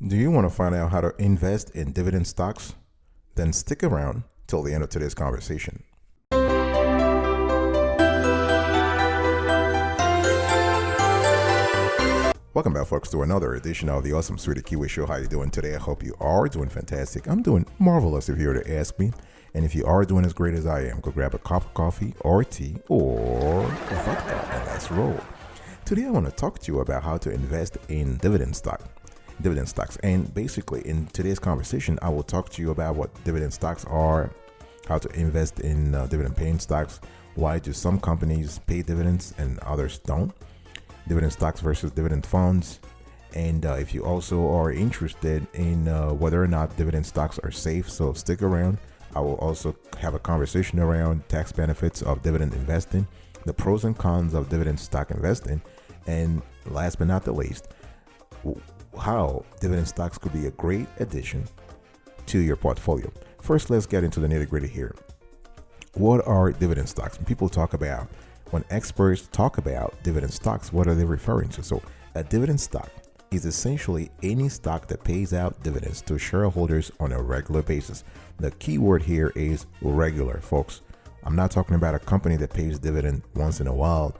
Do you want to find out how to invest in dividend stocks? Then stick around till the end of today's conversation. Welcome back, folks, to another edition of the Awesome Sweetie Kiwi Show. How you doing today? I hope you are doing fantastic. I'm doing marvelous if you were to ask me. And if you are doing as great as I am, go grab a cup of coffee or tea or vodka and let's roll. Today I want to talk to you about how to invest in dividend stocks. And basically in today's conversation, I will talk to you about what dividend stocks are, how to invest in dividend paying stocks, why do some companies pay dividends and others don't, dividend stocks versus dividend funds, and if you also are interested in whether or not dividend stocks are safe, so stick around. I will also have a conversation around tax benefits of dividend investing, the pros and cons of dividend stock investing, and last but not the least, how dividend stocks could be a great addition to your portfolio. First, let's get into the nitty-gritty here. What are dividend stocks? When experts talk about dividend stocks, what are they referring to? So a dividend stock is essentially any stock that pays out dividends to shareholders on a regular basis. The key word here is regular, folks. I'm not talking about a company that pays dividend once in a while,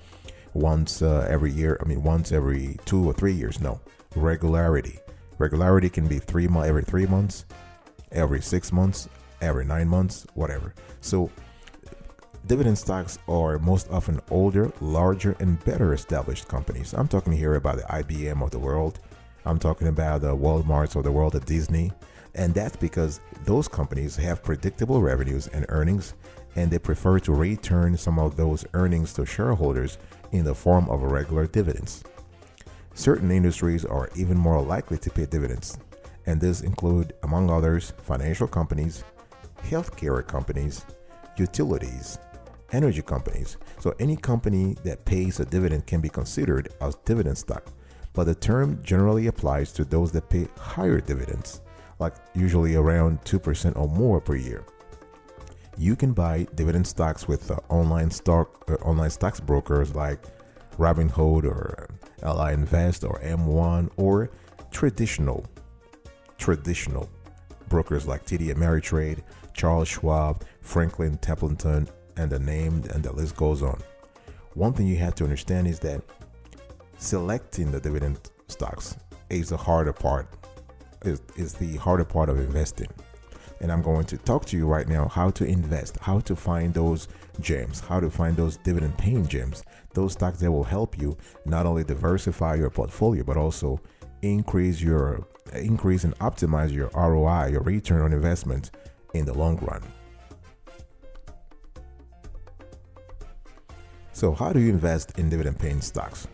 once every year. Once every 2 or 3 years. No, regularity. Regularity can be every 3 months, every 6 months, every 9 months, whatever. So dividend stocks are most often older, larger, and better established companies. I'm talking here about the IBM of the world. I'm talking about the Walmarts of the world, at Disney. And that's because those companies have predictable revenues and earnings, and they prefer to return some of those earnings to shareholders in the form of regular dividends. Certain industries are even more likely to pay dividends, and these include, among others, financial companies, healthcare companies, utilities, energy companies. So any company that pays a dividend can be considered as dividend stock, but the term generally applies to those that pay higher dividends, like usually around 2% or more per year. You can buy dividend stocks with online stocks brokers like Robinhood or REINVEST or M1, or traditional brokers like TD Ameritrade, Charles Schwab, Franklin Templeton, and the list goes on. One thing you have to understand is that selecting the dividend stocks is the harder part. Is the harder part of investing. And I'm going to talk to you right now how to invest, how to find those gems, how to find those dividend paying gems, those stocks that will help you not only diversify your portfolio, but also increase and optimize your ROI, your return on investment in the long run. So how do you invest in dividend paying stocks?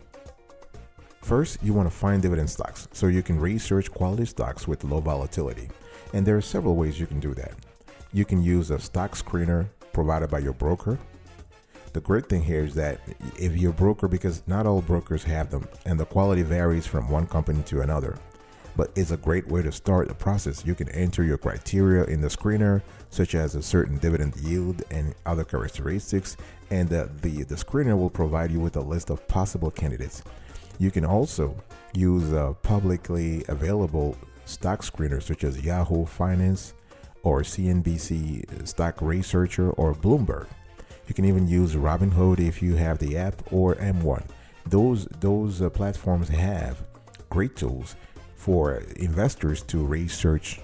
First, you want to find dividend stocks so you can research quality stocks with low volatility. And there are several ways you can do that. You can use a stock screener provided by your broker. The great thing here is that if your broker, because not all brokers have them, and the quality varies from one company to another, but it's a great way to start the process. You can enter your criteria in the screener, such as a certain dividend yield and other characteristics, and the screener will provide you with a list of possible candidates. You can also use publicly available stock screeners such as Yahoo Finance or CNBC Stock Researcher or Bloomberg. You can even use Robinhood if you have the app, or M1. Those platforms have great tools for investors to research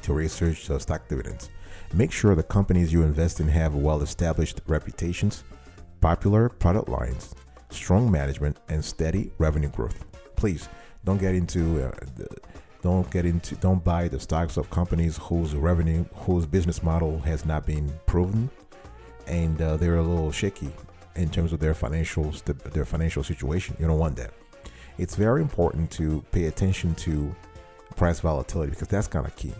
stock dividends. Make sure the companies you invest in have well-established reputations, popular product lines, strong management, and steady revenue growth. Please don't buy the stocks of companies whose business model has not been proven, and they're a little shaky in terms of their financial situation. You don't want that. It's very important to pay attention to price volatility, because that's kind of key.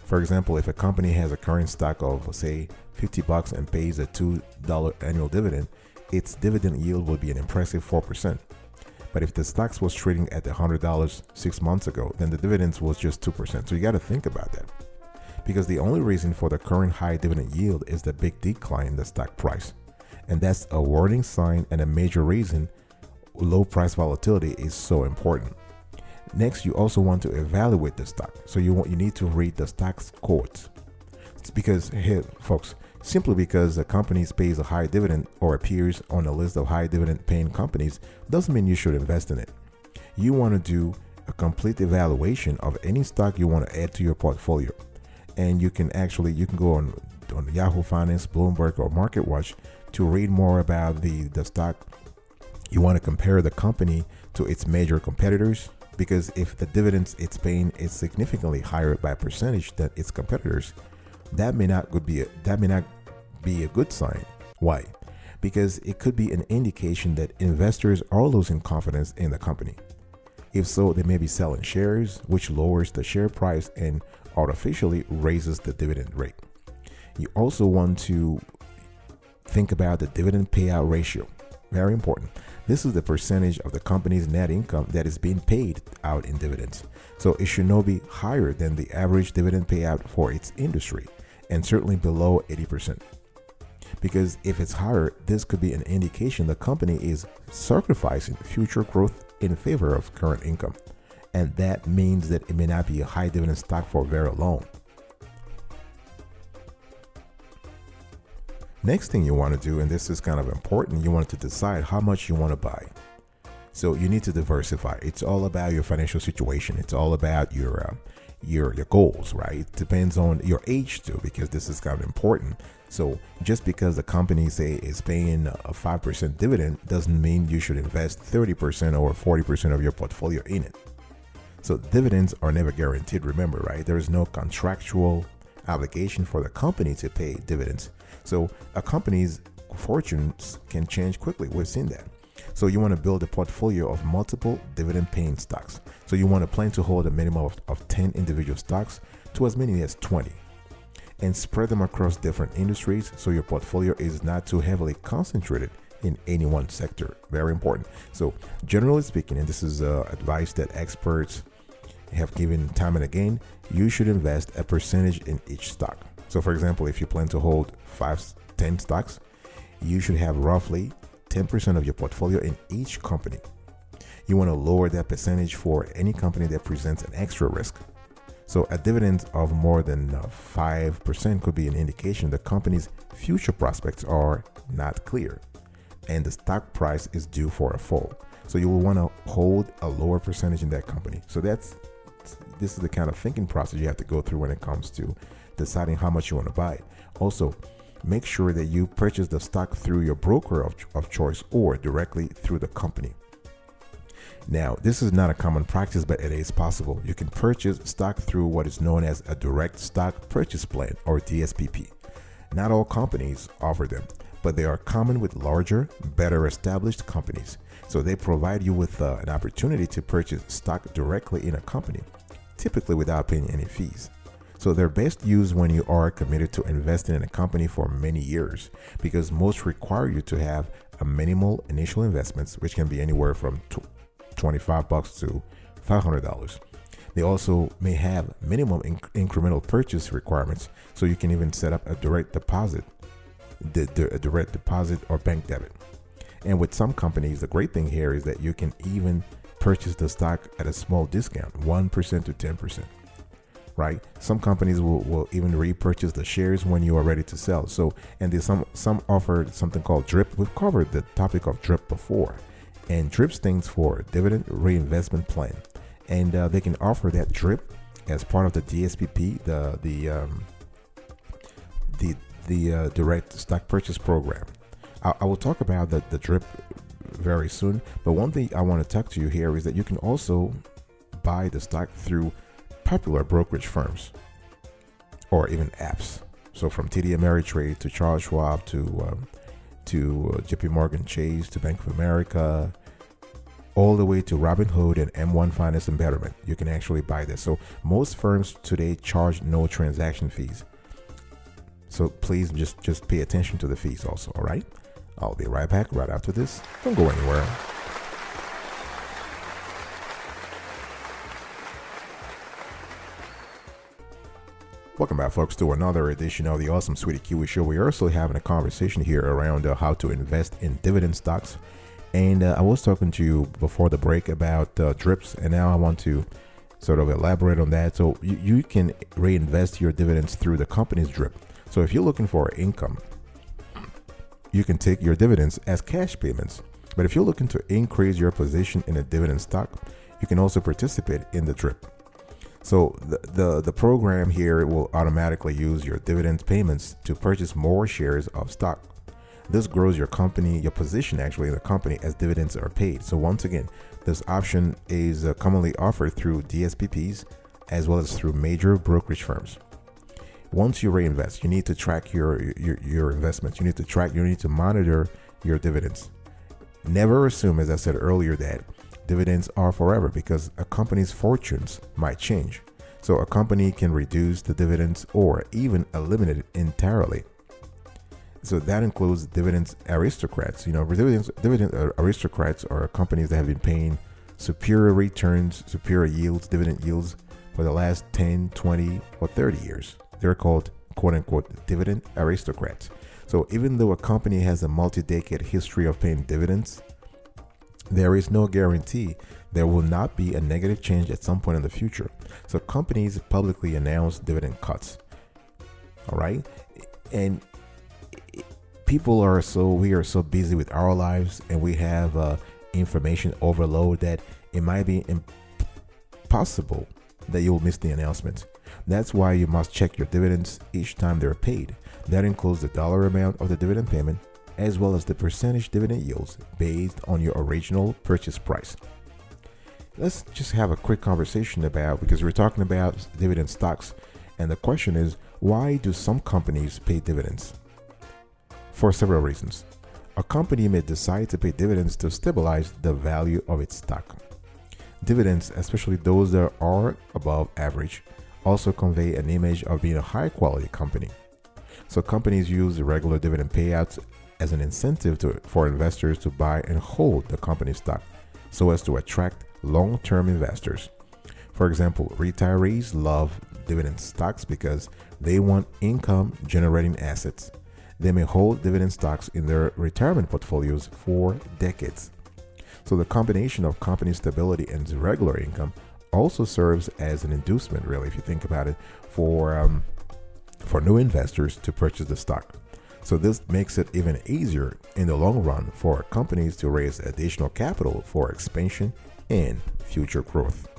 For example, if a company has a current stock of, say, $50 and pays a $2 annual dividend, its dividend yield will be an impressive 4%. But if the stocks was trading at $100 6 months ago, then the dividends was just 2%. So you got to think about that, because the only reason for the current high dividend yield is the big decline in the stock price. And that's a warning sign and a major reason low price volatility is so important. Next, you also want to evaluate the stock. So you need to read the stock's quotes. It's because here, folks, simply because a company pays a high dividend or appears on a list of high dividend paying companies doesn't mean you should invest in it. You want to do a complete evaluation of any stock you want to add to your portfolio. And you can go on Yahoo Finance, Bloomberg, or MarketWatch to read more about the stock. You want to compare the company to its major competitors, because if the dividends it's paying is significantly higher by percentage than its competitors, that may not be a good sign. Why? Because it could be an indication that investors are losing confidence in the company. If so, they may be selling shares, which lowers the share price and artificially raises the dividend rate. You also want to think about the dividend payout ratio. Very important. This is the percentage of the company's net income that is being paid out in dividends. So it should not be higher than the average dividend payout for its industry, and certainly below 80%. Because if it's higher, this could be an indication the company is sacrificing future growth in favor of current income. And that means that it may not be a high dividend stock for very long. Next thing you want to do, and this is kind of important, you want to decide how much you want to buy. So you need to diversify. It's all about your financial situation. It's all about your goals, right? It depends on your age too, because this is kind of important. So just because the company say is paying a 5% dividend doesn't mean you should invest 30% or 40% of your portfolio in it. So dividends are never guaranteed, remember, right? There is no contractual obligation for the company to pay dividends. So a company's fortunes can change quickly. We've seen that. So you want to build a portfolio of multiple dividend paying stocks. So you want to plan to hold a minimum of 10 individual stocks to as many as 20 and spread them across different industries, so your portfolio is not too heavily concentrated in any one sector. Very important. So generally speaking, and this is advice that experts have given time and again, you should invest a percentage in each stock. So for example, if you plan to hold 10 stocks, you should have roughly 10% of your portfolio in each company. You want to lower that percentage for any company that presents an extra risk. So a dividend of more than 5% could be an indication the company's future prospects are not clear and the stock price is due for a fall. So you will want to hold a lower percentage in that company. So this is the kind of thinking process you have to go through when it comes to deciding how much you want to buy. Also, make sure that you purchase the stock through your broker of choice or directly through the company. Now, this is not a common practice, but it is possible. You can purchase stock through what is known as a direct stock purchase plan, or DSPP. Not all companies offer them, but they are common with larger, better established companies. So they provide you with an opportunity to purchase stock directly in a company, typically without paying any fees. So they're best used when you are committed to investing in a company for many years, because most require you to have a minimal initial investments, which can be anywhere from $25 to $500. They also may have minimum incremental purchase requirements, so you can even set up a direct deposit, a direct deposit or bank debit. And with some companies, the great thing here is that you can even purchase the stock at a small discount, 1% to 10%. Right? Some companies will even repurchase the shares when you are ready to sell. So, and there's some offer something called DRIP. We've covered the topic of DRIP before, and DRIP stands for Dividend Reinvestment Plan, and they can offer that DRIP as part of the DSPP, the direct stock purchase program. I will talk about the DRIP very soon, but one thing I want to talk to you here is that you can also buy the stock through popular brokerage firms or even apps. So from TD Ameritrade to Charles Schwab to JP Morgan Chase to Bank of America, all the way to Robinhood and M1 Finance and Betterment, you can actually buy this. So most firms today charge no transaction fees. So please just pay attention to the fees also, all right? I'll be right back right after this. Don't go anywhere. Welcome back, folks, to another edition of the Awesome Sweetie Kiwi Show. We are also having a conversation here around how to invest in dividend stocks. And I was talking to you before the break about DRIPs, and now I want to sort of elaborate on that. So you can reinvest your dividends through the company's DRIP. So if you're looking for income, you can take your dividends as cash payments. But if you're looking to increase your position in a dividend stock, you can also participate in the DRIP. So the program here will automatically use your dividend payments to purchase more shares of stock. This grows your position actually in the company as dividends are paid. So once again, this option is commonly offered through DSPPs as well as through major brokerage firms. Once you reinvest, you need to track your investments. You need to monitor your dividends. Never assume, as I said earlier, that dividends are forever, because a company's fortunes might change. So a company can reduce the dividends or even eliminate it entirely. So that includes dividends aristocrats. Dividend aristocrats are companies that have been paying superior returns, superior yields, dividend yields for the last 10, 20, or 30 years. They're called quote unquote dividend aristocrats. So even though a company has a multi-decade history of paying dividends, there is no guarantee there will not be a negative change at some point in the future. So companies publicly announce dividend cuts. All right. And we are so busy with our lives, and we have information overload that it might be impossible that you'll miss the announcement. That's why you must check your dividends each time they're paid. That includes the dollar amount of the dividend payment, as well as the percentage dividend yields based on your original purchase price. Let's just have a quick conversation because we're talking about dividend stocks, and the question is, why do some companies pay dividends? For several reasons. A company may decide to pay dividends to stabilize the value of its stock. Dividends, especially those that are above average, also convey an image of being a high quality company. So companies use the regular dividend payouts as an incentive for investors to buy and hold the company stock, so as to attract long-term investors. For example, retirees love dividend stocks because they want income generating assets. They may hold dividend stocks in their retirement portfolios for decades. So the combination of company stability and regular income also serves as an inducement, really, if you think about it, for new investors to purchase the stock. So this makes it even easier in the long run for companies to raise additional capital for expansion and future growth.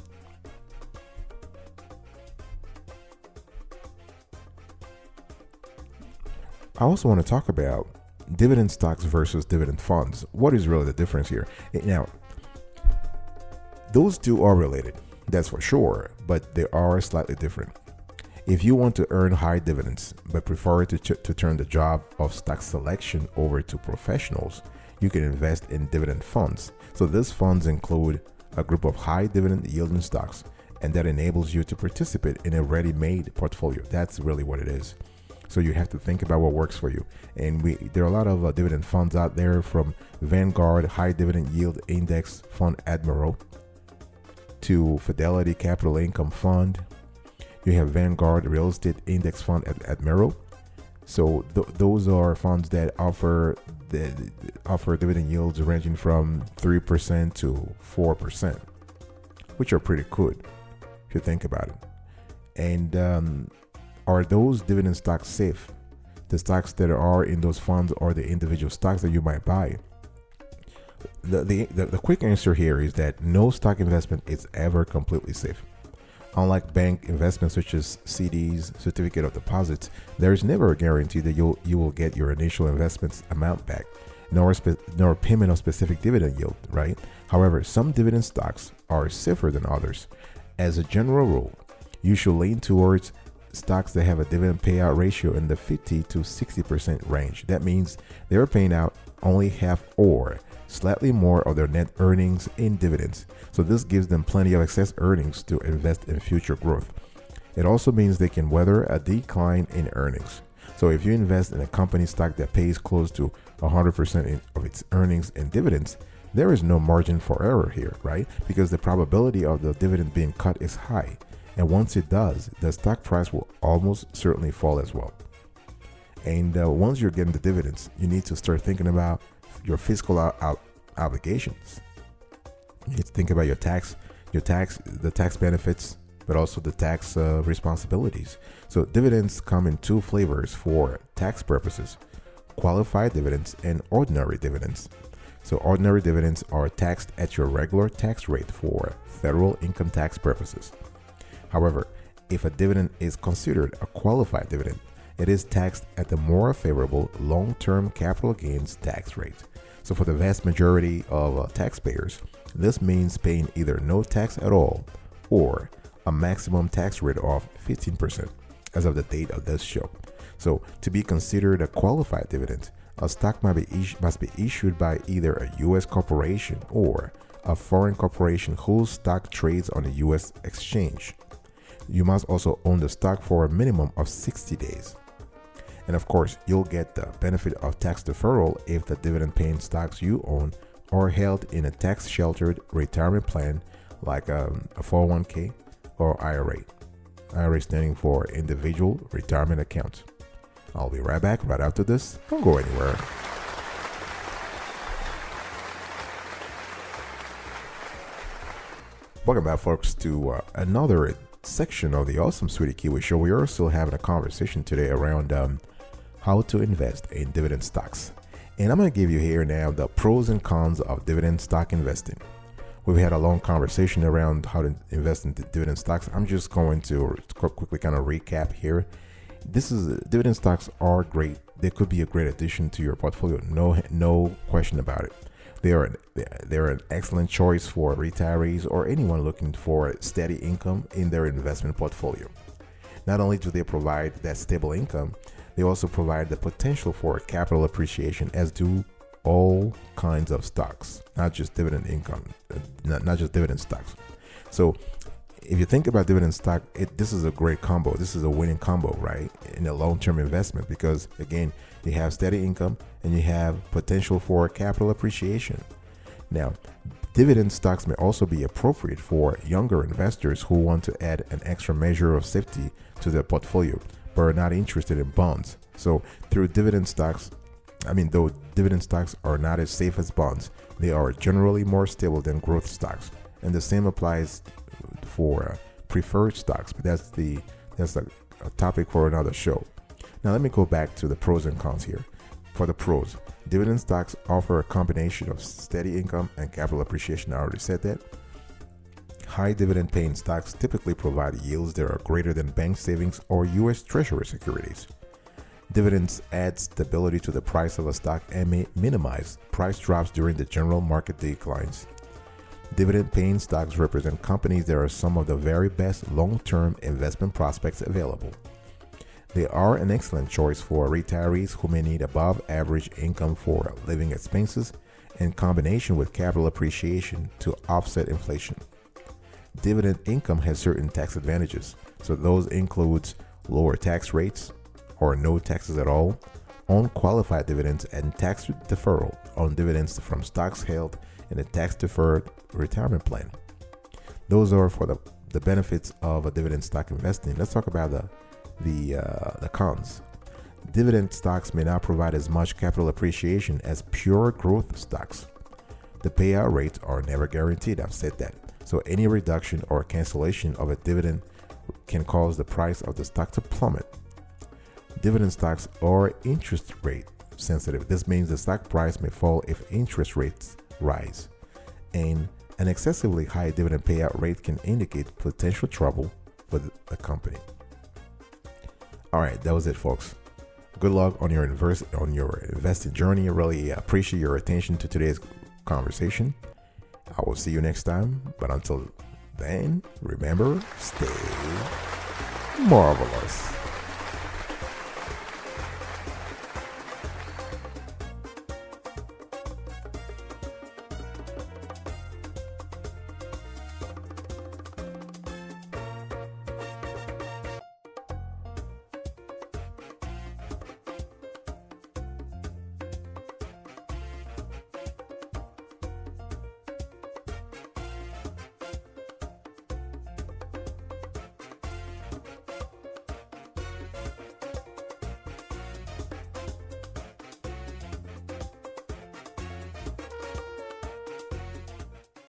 I also want to talk about dividend stocks versus dividend funds. What is really the difference here? Now, those two are related, that's for sure, but they are slightly different. If you want to earn high dividends but prefer to turn the job of stock selection over to professionals, you can invest in dividend funds. So these funds include a group of high dividend yielding stocks, and that enables you to participate in a ready-made portfolio. That's really what it is. So you have to think about what works for you. And there are a lot of dividend funds out there, from Vanguard High Dividend Yield Index Fund Admiral to Fidelity Capital Income Fund. You have Vanguard Real Estate Index Fund Admiral. So those are funds that offer dividend yields ranging from 3% to 4%, which are pretty good if you think about it. And are those dividend stocks safe? The stocks that are in those funds or the individual stocks that you might buy? The quick answer here is that no stock investment is ever completely safe. Unlike bank investments such as CDs, certificate of deposits, there is never a guarantee that you will get your initial investment's amount back, nor payment of specific dividend yield, right? However, some dividend stocks are safer than others. As a general rule, you should lean towards stocks that have a dividend payout ratio in the 50 to 60% range. That means they're paying out only half or slightly more of their net earnings in dividends. So this gives them plenty of excess earnings to invest in future growth. It also means they can weather a decline in earnings. So if you invest in a company stock that pays close to 100% of its earnings in dividends, there is no margin for error here, right? Because the probability of the dividend being cut is high. And once it does, the stock price will almost certainly fall as well. And once you're getting the dividends, you need to start thinking about your fiscal obligations. You need to think about the tax benefits, but also the tax responsibilities. So dividends come in two flavors for tax purposes: qualified dividends and ordinary dividends. So ordinary dividends are taxed at your regular tax rate for federal income tax purposes. However, if a dividend is considered a qualified dividend, it is taxed at the more favorable long-term capital gains tax rate. So for the vast majority of taxpayers, this means paying either no tax at all or a maximum tax rate of 15% as of the date of this show. So to be considered a qualified dividend, a stock must be issued by either a U.S. corporation or a foreign corporation whose stock trades on the U.S. exchange. You must also own the stock for a minimum of 60 days. And of course, you'll get the benefit of tax deferral if the dividend-paying stocks you own are held in a tax-sheltered retirement plan like a 401k or IRA. IRA standing for Individual Retirement Account. I'll be right back right after this. Don't go anywhere. Welcome back, folks, to another section of the Awesome Sweetie Kiwi Show. We are still having a conversation today around how to invest in dividend stocks. And I'm going to give you here now the pros and cons of dividend stock investing. We've had a long conversation around how to invest in dividend stocks. I'm just going to quickly kind of recap here. Dividend stocks are great. They could be a great addition to your portfolio. No question about it. They're an excellent choice for retirees or anyone looking for steady income in their investment portfolio. Not only do they provide that stable income, they also provide the potential for capital appreciation, as do all kinds of stocks, not just dividend income, not just dividend stocks. So if you think about dividend stock, this is a great combo. This is a winning combo, right? In a long-term investment, because again, you have steady income and you have potential for capital appreciation. Now, dividend stocks may also be appropriate for younger investors who want to add an extra measure of safety to their portfolio, but are not interested in bonds. So through dividend stocks, though dividend stocks are not as safe as bonds, they are generally more stable than growth stocks. And the same applies for preferred stocks, but that's a topic for another show. Now let me go back to the pros and cons here. For the pros, dividend stocks offer a combination of steady income and capital appreciation. I already said that. High dividend paying stocks typically provide yields that are greater than bank savings or U.S. Treasury securities. Dividends add stability to the price of a stock and may minimize price drops during the general market declines. Dividend-paying stocks represent companies that are some of the very best long-term investment prospects available. They are an excellent choice for retirees who may need above-average income for living expenses in combination with capital appreciation to offset inflation. Dividend income has certain tax advantages, so those includes lower tax rates or no taxes at all on qualified dividends and tax deferral on dividends from stocks held in a tax-deferred retirement plan. Those are for the benefits of a dividend stock investing. Let's talk about the cons. Dividend stocks may not provide as much capital appreciation as pure growth stocks. The payout rates are never guaranteed. I've said that. So any reduction or cancellation of a dividend can cause the price of the stock to plummet. Dividend stocks are interest rate sensitive. This means the stock price may fall if interest rates rise, and an excessively high dividend payout rate can indicate potential trouble with the company. All right, that was it, folks. Good luck on your investing journey. I really appreciate your attention to today's conversation. I will see you next time, but until then, remember, stay marvelous.